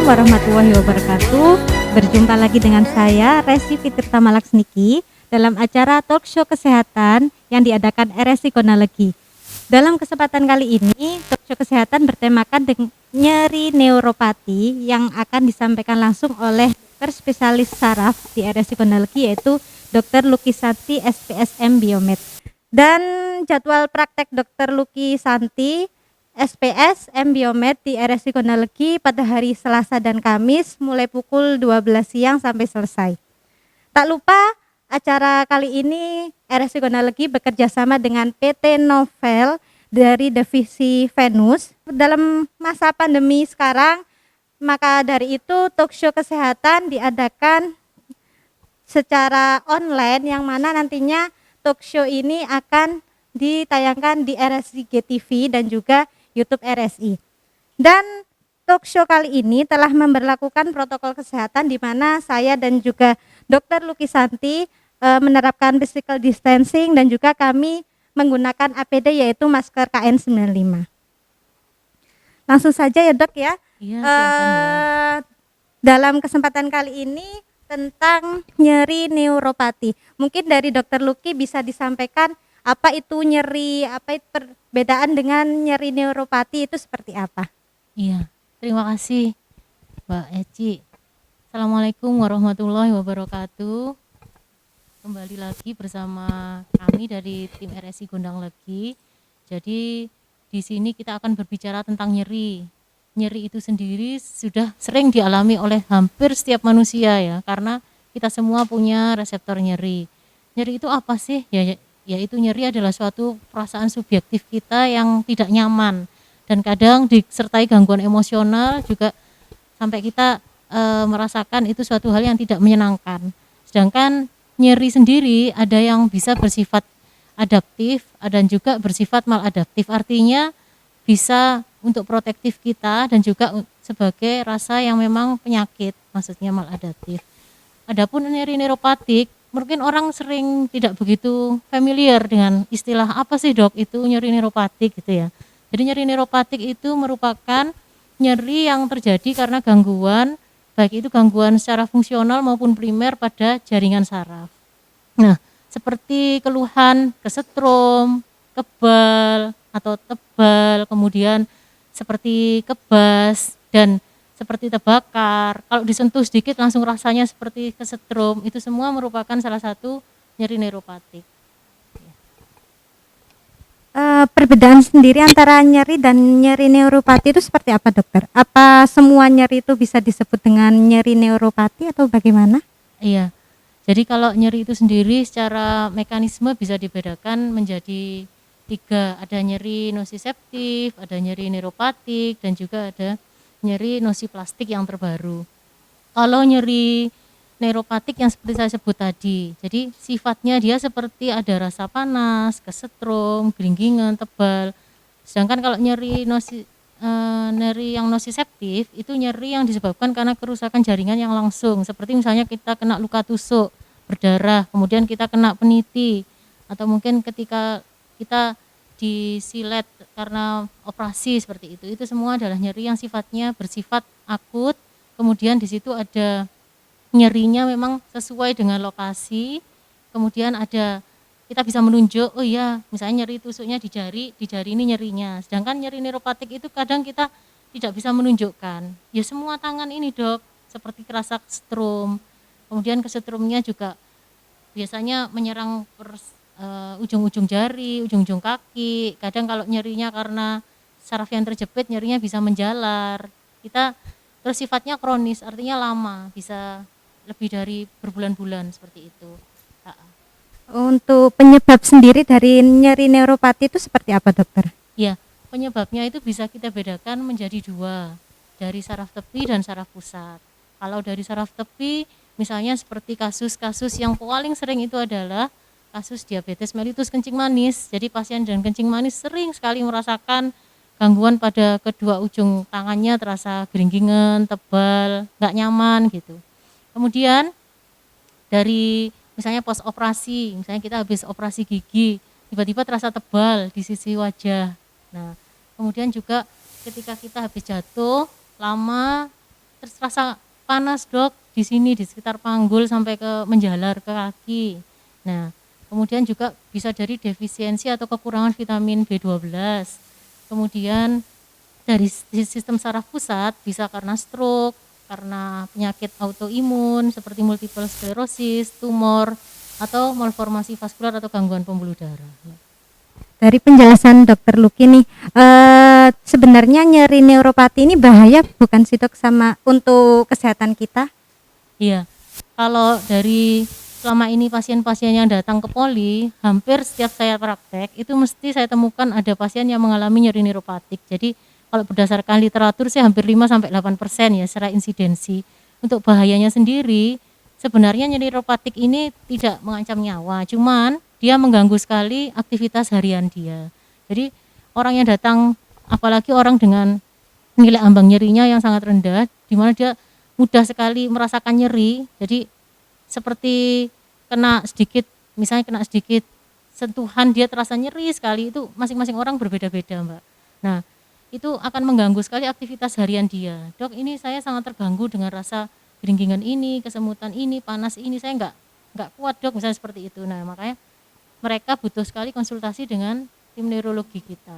warahmatullahi wabarakatuh. Berjumpa lagi dengan saya Resi Fitirta Malaksniki dalam acara talk show kesehatan yang diadakan RSI Gonalegi. Dalam kesempatan kali ini, talk show kesehatan bertemakan nyeri neuropati yang akan disampaikan langsung oleh dokter spesialis saraf di RSI Gonalegi, yaitu Dr. Lucky Santi SPSM Biomed. Dan jadwal praktek Dr. Lucky Santi SPS M Biomed di RSI Gonalegi pada hari Selasa dan Kamis mulai pukul 12 siang sampai selesai. Tak lupa acara kali ini RSI Gonalegi bekerja sama dengan PT Novel dari divisi Venus. Dalam masa pandemi sekarang, maka dari itu talk show kesehatan diadakan secara online, yang mana nantinya talk show ini akan ditayangkan di RSI GTV dan juga YouTube RSI. Dan talk show kali ini telah memberlakukan protokol kesehatan di mana saya dan juga Dr. Lucky Santi menerapkan physical distancing dan juga kami menggunakan APD yaitu masker KN95. Langsung saja ya Dok ya. Iya, Dalam kesempatan kali ini tentang nyeri neuropati. Mungkin dari Dr. Lucky bisa disampaikan apa itu nyeri, apa itu perbedaan dengan nyeri neuropati itu seperti apa? Iya, terima kasih Mbak Eci. Assalamualaikum warahmatullahi wabarakatuh. Kembali lagi bersama kami dari tim RSI Gonalegi. Jadi di sini kita akan berbicara tentang nyeri. Nyeri itu sendiri sudah sering dialami oleh hampir setiap manusia ya, karena kita semua punya reseptor nyeri. Nyeri itu apa sih? Yaitu nyeri adalah suatu perasaan subjektif kita yang tidak nyaman dan kadang disertai gangguan emosional juga sampai kita merasakan itu suatu hal yang tidak menyenangkan. Sedangkan nyeri sendiri ada yang bisa bersifat adaptif dan juga bersifat maladaptif, artinya bisa untuk protektif kita dan juga sebagai rasa yang memang penyakit, maksudnya maladaptif. Adapun nyeri neuropatik, mungkin orang sering tidak begitu familiar dengan istilah apa sih dok itu nyeri neuropatik gitu ya. Jadi nyeri neuropatik itu merupakan nyeri yang terjadi karena gangguan, baik itu gangguan secara fungsional maupun primer pada jaringan saraf. Nah, seperti keluhan kesetrum, kebal atau tebal, kemudian seperti kebas dan seperti terbakar, kalau disentuh sedikit langsung rasanya seperti kesetrum, itu semua merupakan salah satu nyeri neuropatik. Perbedaan sendiri antara nyeri dan nyeri neuropati itu seperti apa dokter? Apa semua nyeri itu bisa disebut dengan nyeri neuropati atau bagaimana? Iya, jadi kalau nyeri itu sendiri secara mekanisme bisa dibedakan menjadi 3, ada nyeri nosiseptif, ada nyeri neuropatik, dan juga ada nyeri nosiplastik yang terbaru. Kalau nyeri neuropatik yang seperti saya sebut tadi, jadi sifatnya dia seperti ada rasa panas, kesetrum, gelinggingan, tebal. Sedangkan kalau nyeri yang nosiseptif itu nyeri yang disebabkan karena kerusakan jaringan yang langsung, seperti misalnya kita kena luka tusuk, berdarah, kemudian kita kena peniti, atau mungkin ketika kita disilet karena operasi seperti itu semua adalah nyeri yang sifatnya bersifat akut. Kemudian di situ ada nyerinya memang sesuai dengan lokasi, kemudian ada kita bisa menunjuk, oh iya misalnya nyeri tusuknya di jari ini nyerinya. Sedangkan nyeri neuropatik itu kadang kita tidak bisa menunjukkan, ya semua tangan ini dok, seperti kerasa kesetrum, kemudian kesetrumnya juga biasanya menyerang ujung-ujung jari, ujung-ujung kaki. Kadang kalau nyerinya karena saraf yang terjepit, nyerinya bisa menjalar. Terus sifatnya kronis, artinya lama, bisa lebih dari berbulan-bulan seperti itu. Untuk penyebab sendiri dari nyeri neuropati itu seperti apa dokter? Ya, penyebabnya itu bisa kita bedakan menjadi 2, dari saraf tepi dan saraf pusat. Kalau dari saraf tepi, misalnya seperti kasus-kasus yang paling sering itu adalah kasus diabetes mellitus kencing manis. Jadi pasien dengan kencing manis sering sekali merasakan gangguan pada kedua ujung tangannya, terasa gelinggingan, tebal, nggak nyaman gitu. Kemudian dari misalnya pos operasi, misalnya kita habis operasi gigi, tiba-tiba terasa tebal di sisi wajah. Nah, kemudian juga ketika kita habis jatuh lama terus rasa panas dok di sini di sekitar panggul sampai ke menjalar ke kaki. Nah, kemudian juga bisa dari defisiensi atau kekurangan vitamin B12. Kemudian dari sistem saraf pusat bisa karena stroke, karena penyakit autoimun seperti multiple sklerosis, tumor, atau malformasi vaskular atau gangguan pembuluh darah. Dari penjelasan dokter Luki nih, sebenarnya nyeri neuropati ini bahaya bukan sih dok sama untuk kesehatan kita? Iya, kalau dari selama ini pasien-pasien yang datang ke poli, hampir setiap saya praktek itu mesti saya temukan ada pasien yang mengalami nyeri neuropatik. Jadi kalau berdasarkan literatur sih hampir 5-8% ya secara insidensi. Untuk bahayanya sendiri, sebenarnya nyeri neuropatik ini tidak mengancam nyawa, cuman dia mengganggu sekali aktivitas harian dia. Jadi orang yang datang, apalagi orang dengan nilai ambang nyerinya yang sangat rendah, di mana dia mudah sekali merasakan nyeri, jadi seperti kena sedikit, misalnya kena sedikit sentuhan dia terasa nyeri sekali, itu masing-masing orang berbeda-beda Mbak. Nah itu akan mengganggu sekali aktivitas harian dia. Dok, ini saya sangat terganggu dengan rasa geringgingan ini, kesemutan ini, panas ini, saya nggak kuat dok, misalnya seperti itu. Nah makanya mereka butuh sekali konsultasi dengan tim neurologi kita.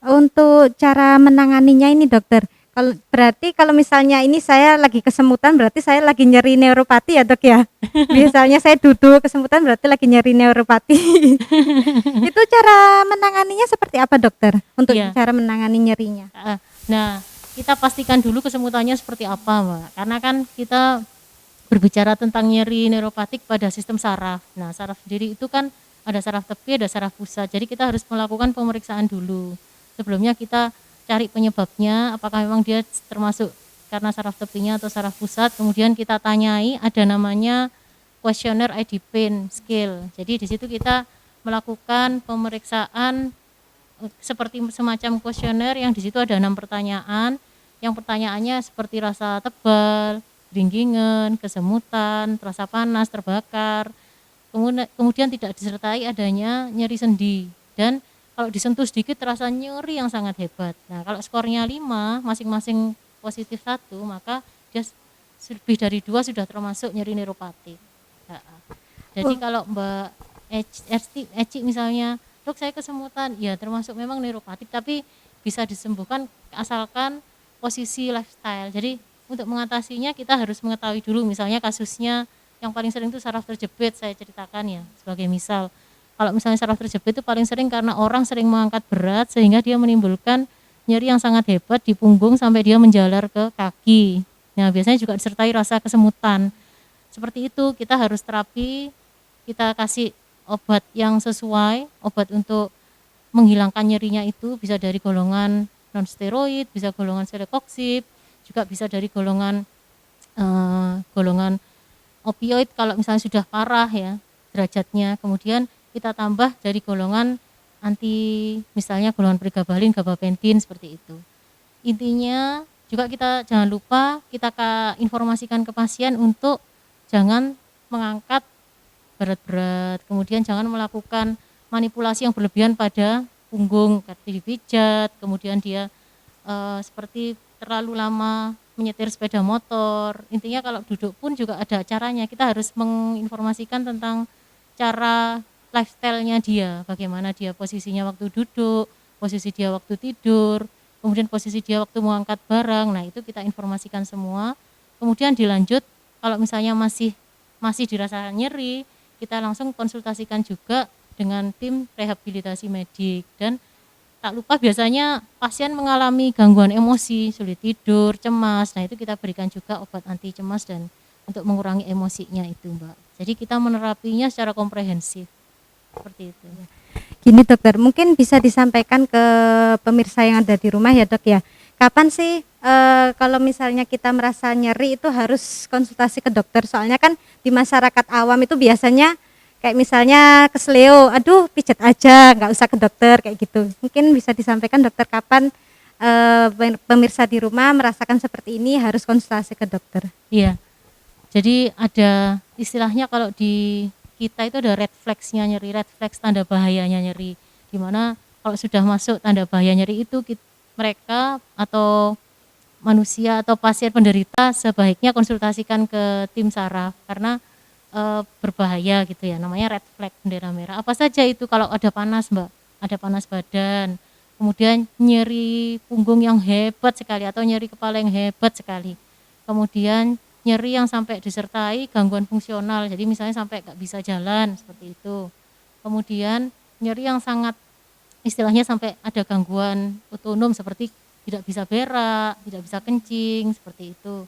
Untuk cara menanganinya ini dokter, kalau misalnya ini saya lagi kesemutan berarti saya lagi nyeri neuropati ya dok ya? Biasanya saya duduk kesemutan berarti lagi nyeri neuropati. Itu cara menanganinya seperti apa dokter? Untuk Iya. cara menangani nyerinya? Nah kita pastikan dulu kesemutannya seperti apa Mbak, karena kan kita berbicara tentang nyeri neuropatik pada sistem saraf. Nah saraf sendiri itu kan ada saraf tepi, ada saraf pusat, jadi kita harus melakukan pemeriksaan dulu. Sebelumnya kita cari penyebabnya, apakah memang dia termasuk karena saraf tepinya atau saraf pusat. Kemudian kita tanyai, ada namanya kuesioner ID pain scale. Jadi di situ kita melakukan pemeriksaan seperti semacam kuesioner yang di situ ada 6 pertanyaan. Yang pertanyaannya seperti rasa tebal, geringgingan, kesemutan, terasa panas, terbakar. Kemudian tidak disertai adanya nyeri sendi, dan kalau disentuh sedikit terasa nyeri yang sangat hebat. Nah kalau skornya 5, masing-masing positif 1, maka dia lebih dari 2 sudah termasuk nyeri neuropatik. Jadi kalau Mbak Eci misalnya, dok saya kesemutan, ya termasuk memang neuropatik, tapi bisa disembuhkan asalkan posisi lifestyle. Jadi untuk mengatasinya kita harus mengetahui dulu, misalnya kasusnya yang paling sering itu saraf terjepit, saya ceritakan ya sebagai misal. Kalau misalnya saraf terjepit itu paling sering karena orang sering mengangkat berat sehingga dia menimbulkan nyeri yang sangat hebat di punggung sampai dia menjalar ke kaki. Nah biasanya juga disertai rasa kesemutan. Seperti itu kita harus terapi, kita kasih obat yang sesuai, obat untuk menghilangkan nyerinya itu bisa dari golongan non steroid, bisa golongan celecoxib, juga bisa dari golongan opioid kalau misalnya sudah parah ya derajatnya. Kemudian kita tambah dari golongan anti, misalnya golongan pregabalin, gabapentin, seperti itu. Intinya juga kita jangan lupa kita informasikan ke pasien untuk jangan mengangkat berat-berat, kemudian jangan melakukan manipulasi yang berlebihan pada punggung, seperti dipijat, kemudian dia seperti terlalu lama menyetir sepeda motor. Intinya kalau duduk pun juga ada caranya, kita harus menginformasikan tentang cara lifestyle-nya dia, bagaimana dia posisinya waktu duduk, posisi dia waktu tidur, kemudian posisi dia waktu mengangkat barang. Nah itu kita informasikan semua. Kemudian dilanjut kalau misalnya masih dirasa nyeri, kita langsung konsultasikan juga dengan tim rehabilitasi medik. Dan tak lupa biasanya pasien mengalami gangguan emosi, sulit tidur, cemas. Nah itu kita berikan juga obat anti cemas dan untuk mengurangi emosinya itu Mbak. Jadi kita menerapinya secara komprehensif. Seperti itu. Gini dokter, mungkin bisa disampaikan ke pemirsa yang ada di rumah ya dok ya. Kapan sih kalau misalnya kita merasa nyeri itu harus konsultasi ke dokter? Soalnya kan di masyarakat awam itu biasanya kayak misalnya kesleo, aduh pijat aja, nggak usah ke dokter kayak gitu. Mungkin bisa disampaikan dokter kapan pemirsa di rumah merasakan seperti ini harus konsultasi ke dokter. Iya. Jadi ada istilahnya kalau di kita itu ada red flags-nya nyeri, red flags tanda bahayanya nyeri. Dimana kalau sudah masuk tanda bahaya nyeri itu mereka atau manusia atau pasien penderita sebaiknya konsultasikan ke tim saraf karena berbahaya gitu ya, namanya red flag, bendera merah. Apa saja itu? Kalau ada panas Mbak, ada panas badan, kemudian nyeri punggung yang hebat sekali atau nyeri kepala yang hebat sekali, kemudian nyeri yang sampai disertai gangguan fungsional, jadi misalnya sampai nggak bisa jalan seperti itu, kemudian nyeri yang sangat istilahnya sampai ada gangguan otonom seperti tidak bisa berak, tidak bisa kencing, seperti itu.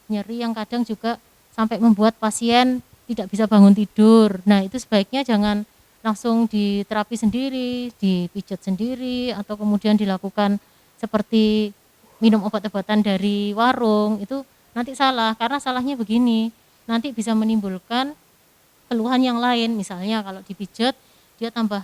Nyeri yang kadang juga sampai membuat pasien tidak bisa bangun tidur. Nah, itu sebaiknya jangan langsung diterapi sendiri, dipijat sendiri, atau kemudian dilakukan seperti minum obat-obatan dari warung. Itu nanti salah, karena salahnya begini, nanti bisa menimbulkan keluhan yang lain. Misalnya kalau dipijat, dia tambah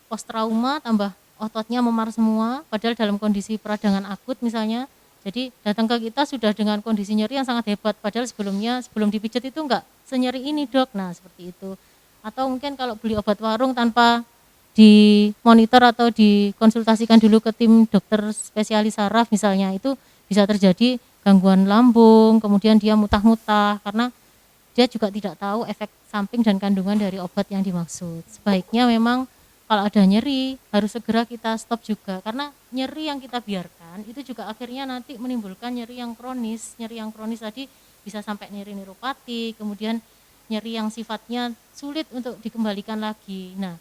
post trauma, tambah ototnya memar semua, padahal dalam kondisi peradangan akut misalnya. Jadi datang ke kita sudah dengan kondisi nyeri yang sangat hebat, padahal sebelum dipijat itu enggak senyeri ini dok. Nah seperti itu. Atau mungkin kalau beli obat warung tanpa dimonitor atau dikonsultasikan dulu ke tim dokter spesialis saraf misalnya, itu bisa terjadi gangguan lambung, kemudian dia mutah-mutah karena dia juga tidak tahu efek samping dan kandungan dari obat yang dimaksud. Sebaiknya memang kalau ada nyeri harus segera kita stop juga, karena nyeri yang kita biarkan itu juga akhirnya nanti menimbulkan nyeri yang kronis. Nyeri yang kronis tadi bisa sampai nyeri neuropati, kemudian nyeri yang sifatnya sulit untuk dikembalikan lagi. Nah,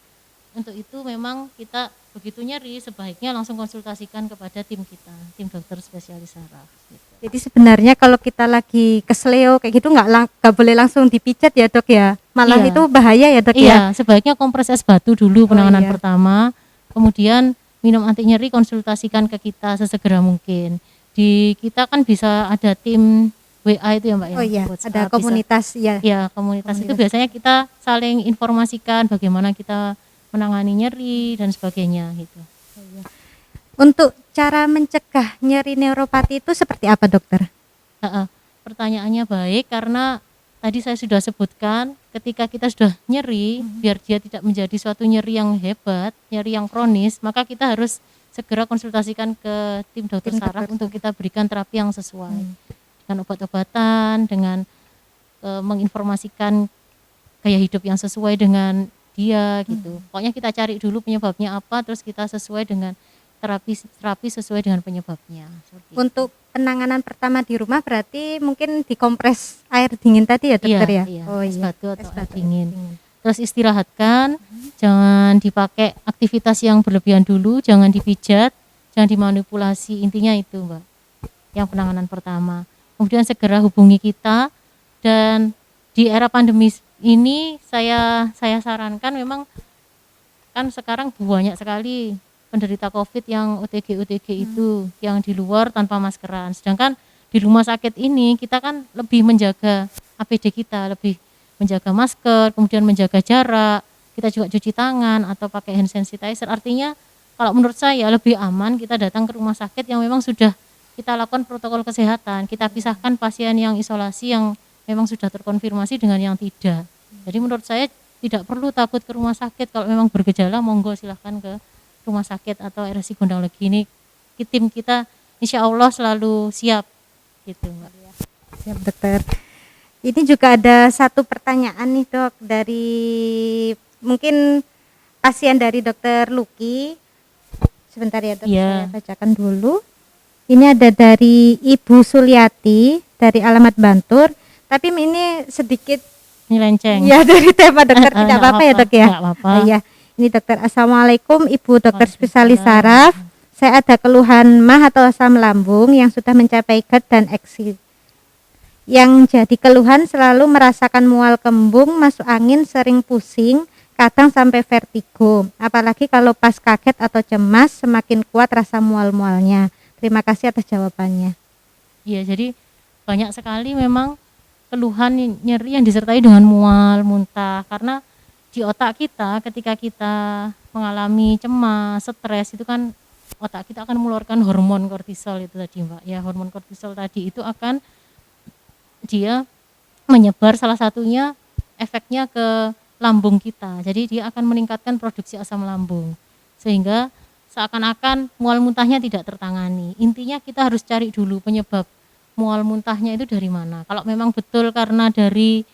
untuk itu memang kita begitu nyeri sebaiknya langsung konsultasikan kepada tim kita, tim dokter spesialis saraf gitu. Jadi sebenarnya kalau kita lagi kesleo kayak gitu nggak boleh langsung dipijat ya dok ya, malah Iya. itu bahaya ya dok ya. Iya, sebaiknya kompres es batu dulu penanganan iya. pertama, kemudian minum anti nyeri, konsultasikan ke kita sesegera mungkin. Di kita kan bisa ada tim WA itu ya Mbak ya. Oh iya, WhatsApp, ada bisa. komunitas ya. Ya, komunitas itu biasanya kita saling informasikan bagaimana kita menangani nyeri dan sebagainya gitu. Untuk cara mencegah nyeri neuropati itu seperti apa dokter? Pertanyaannya baik, karena tadi saya sudah sebutkan ketika kita sudah nyeri, biar dia tidak menjadi suatu nyeri yang hebat, nyeri yang kronis, maka kita harus segera konsultasikan ke tim dokter saraf untuk kita berikan terapi yang sesuai dengan obat-obatan, dengan menginformasikan gaya hidup yang sesuai dengan dia gitu. Pokoknya kita cari dulu penyebabnya apa, terus kita sesuai dengan terapi sesuai dengan penyebabnya. Untuk penanganan pertama di rumah berarti mungkin dikompres air dingin tadi ya dokter ya? Iya, Oh es iya. batu atau air dingin. Terus istirahatkan, jangan dipakai aktivitas yang berlebihan dulu, jangan dipijat, jangan dimanipulasi, intinya itu Mbak. Yang penanganan pertama. Kemudian segera hubungi kita, dan di era pandemi ini saya sarankan memang kan sekarang banyak sekali penderita COVID yang OTG itu yang di luar tanpa maskeran. Sedangkan di rumah sakit ini kita kan lebih menjaga APD kita, lebih menjaga masker, kemudian menjaga jarak, kita juga cuci tangan atau pakai hand sanitizer. Artinya kalau menurut saya lebih aman kita datang ke rumah sakit yang memang sudah kita lakukan protokol kesehatan, kita pisahkan pasien yang isolasi yang memang sudah terkonfirmasi dengan yang tidak. Jadi menurut saya tidak perlu takut ke rumah sakit, kalau memang bergejala monggo silahkan ke rumah sakit atau RSI Gondang Legi. Ini tim kita insya Allah selalu siap gitu Mbak. Siap dokter. Ini juga ada satu pertanyaan nih dok dari mungkin pasien dari dokter Luki. Sebentar ya dok, saya bacakan dulu. Ini ada dari Ibu Suliati dari alamat Bantur, tapi ini sedikit nyelenceng. Ya dari tema dokter, tidak apa-apa ya dok ya. Tidak apa-apa. Oh, iya. Ini dokter, assalamualaikum Ibu dokter spesialis saraf. Saya ada keluhan mah atau asam lambung yang sudah mencapai GERD dan eksit. Yang jadi keluhan selalu merasakan mual kembung, masuk angin, sering pusing, kadang sampai vertigo. Apalagi kalau pas kaget atau cemas semakin kuat rasa mual-mualnya. Terima kasih atas jawabannya. Iya, jadi banyak sekali memang keluhan nyeri yang disertai dengan mual, muntah, karena di otak kita ketika kita mengalami cemas, stres, itu kan otak kita akan mengeluarkan hormon kortisol itu tadi Mbak. Ya, hormon kortisol tadi itu akan dia menyebar, salah satunya efeknya ke lambung kita. Jadi dia akan meningkatkan produksi asam lambung. Sehingga seakan-akan mual muntahnya tidak tertangani. Intinya kita harus cari dulu penyebab mual muntahnya itu dari mana. Kalau memang betul karena dari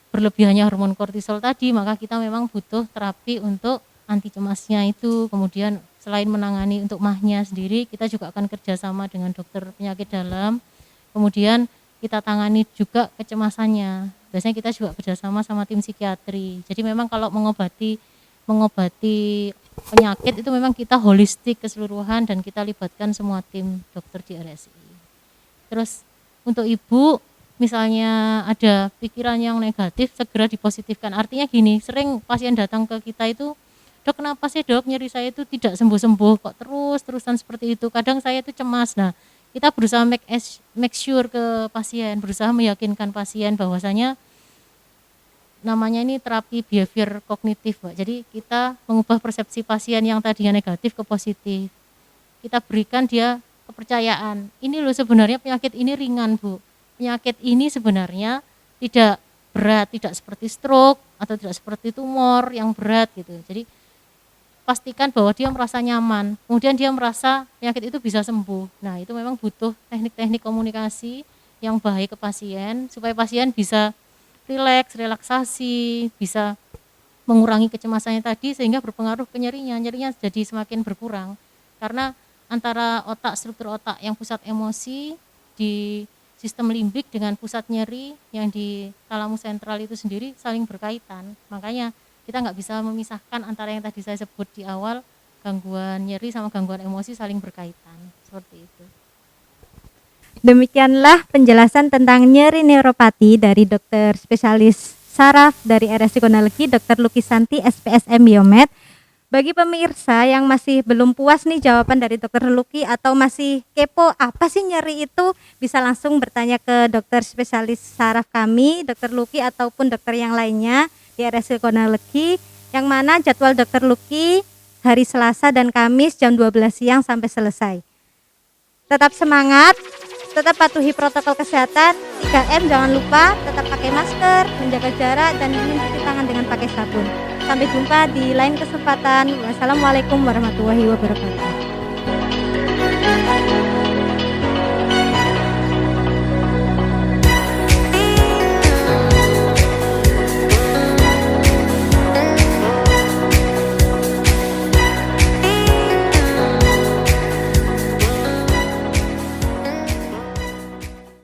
berlebihannya hormon kortisol tadi, maka kita memang butuh terapi untuk anti cemasnya itu. Kemudian selain menangani untuk mahnya sendiri, kita juga akan kerjasama dengan dokter penyakit dalam. Kemudian kita tangani juga kecemasannya. Biasanya kita juga kerjasama sama tim psikiatri. Jadi memang kalau mengobati penyakit itu memang kita holistik keseluruhan dan kita libatkan semua tim dokter di RSI. Terus untuk ibu misalnya ada pikiran yang negatif, segera dipositifkan. Artinya gini, sering pasien datang ke kita itu, dok kenapa sih dok nyeri saya itu tidak sembuh-sembuh, kok terusan seperti itu, kadang saya itu cemas. Nah kita berusaha make sure ke pasien, berusaha meyakinkan pasien bahwasanya namanya ini terapi behavior kognitif, Pak. Jadi kita mengubah persepsi pasien yang tadinya negatif ke positif. Kita berikan dia kepercayaan. Ini loh sebenarnya penyakit ini ringan, Bu. Penyakit ini sebenarnya tidak berat, tidak seperti stroke atau tidak seperti tumor yang berat gitu. Jadi pastikan bahwa dia merasa nyaman. Kemudian dia merasa penyakit itu bisa sembuh. Nah, itu memang butuh teknik-teknik komunikasi yang baik ke pasien supaya pasien bisa relaksasi, bisa mengurangi kecemasannya tadi sehingga berpengaruh ke nyerinya jadi semakin berkurang. Karena antara struktur otak yang pusat emosi di sistem limbik dengan pusat nyeri yang di talamus sentral itu sendiri saling berkaitan. Makanya kita nggak bisa memisahkan antara yang tadi saya sebut di awal, gangguan nyeri sama gangguan emosi saling berkaitan, seperti itu. Demikianlah penjelasan tentang nyeri neuropati dari dokter spesialis saraf dari RSI Gonalegi, Dr. Lukisanti, SPSM Biomed. Bagi pemirsa yang masih belum puas nih jawaban dari Dr. Luki atau masih kepo apa sih nyeri itu, bisa langsung bertanya ke dokter spesialis saraf kami, Dr. Luki ataupun dokter yang lainnya di RSI Gonalegi, yang mana jadwal Dr. Luki hari Selasa dan Kamis jam 12 siang sampai selesai. Tetap semangat, tetap patuhi protokol kesehatan, 3M jangan lupa, tetap pakai masker, menjaga jarak, dan mencuci tangan dengan pakai sabun. Sampai jumpa di lain kesempatan. Wassalamualaikum warahmatullahi wabarakatuh.